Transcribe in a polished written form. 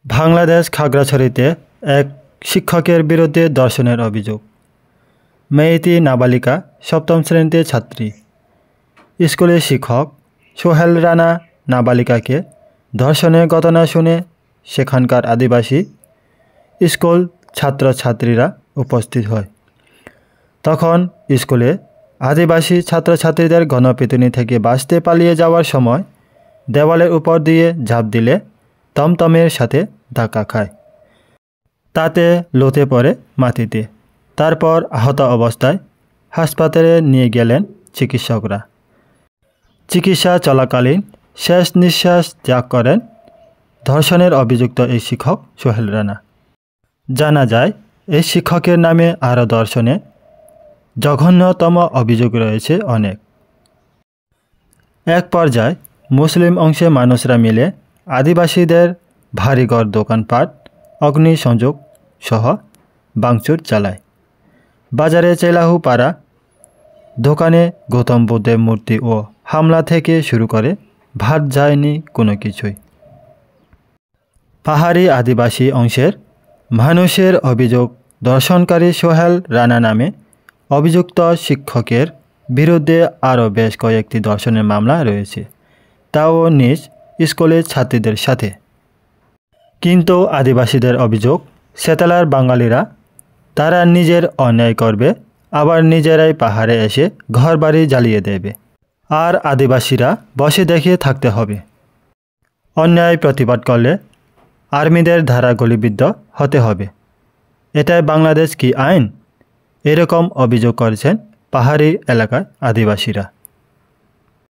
বাংলাদেশ খাগড়াছড়িতে এক শিক্ষকের বিরুদ্ধে ধর্ষণের অভিযোগ। মেয়েটি নাবালিকা, সপ্তম শ্রেণীতে ছাত্রী। স্কুলের শিক্ষক সোহেল রানা নাবালিকাকে ধর্ষণের ঘটনা শুনে সেখানকার আদিবাসী স্কুল ছাত্রছাত্রীরা উপস্থিত হয়। তখন স্কুলে আদিবাসী ছাত্রছাত্রীদের গণপিটুনি থেকে বাঁচতে পালিয়ে যাওয়ার সময় দেওয়ালের উপর দিয়ে ঝাঁপ দিলে টমটমের সাথে ধাক্কা খায়। তাতে লুটে পড়ে মাটিতে। তারপর আহত অবস্থায় হাসপাতালে নিয়ে গেলেন চিকিৎসকরা। চিকিৎসা চলাকালীন শেষ নিঃশ্বাস ত্যাগ করেন ধর্ষণের অভিযুক্ত এই শিক্ষক সোহেল রানা। জানা যায়, এই শিক্ষকের নামে আরও ধর্ষণে জঘন্যতম অভিযোগ রয়েছে অনেক। এক পর্যায়ে মুসলিম অংশের মানুষরা মিলে আদিবাসীদের ভারীঘর, দোকানপাট, অগ্নিসংযোগ সহ ভাঙচুর চালায়। বাজারে চেলাহুপাড়া দোকানে গৌতম বুদ্ধের মূর্তি ও হামলা থেকে শুরু করে ভাত যায়নি কোনো কিছুই। পাহাড়ি আদিবাসী অংশের মানুষের অভিযোগ, ধর্ষণকারী সোহেল রানা নামে অভিযুক্ত শিক্ষকের বিরুদ্ধে আরও বেশ কয়েকটি ধর্ষণের মামলা রয়েছে, তাও নিজ স্কুলের ছাত্রীদের সাথে। কিন্তু আদিবাসীদের অভিযোগ, সেতালার বাঙালিরা তারা নিজের অন্যায় করবে, আবার নিজেরাই পাহাড়ে এসে ঘরবাড়ি জ্বালিয়ে দেবে, আর আদিবাসীরা বসে দেখে থাকতে হবে। অন্যায় প্রতিবাদ করলে আর্মিদের ধারা গুলিবিদ্ধ হতে হবে। এটাই বাংলাদেশ কি আইন? এরকম অভিযোগ করেছেন পাহাড়ি এলাকার আদিবাসীরা।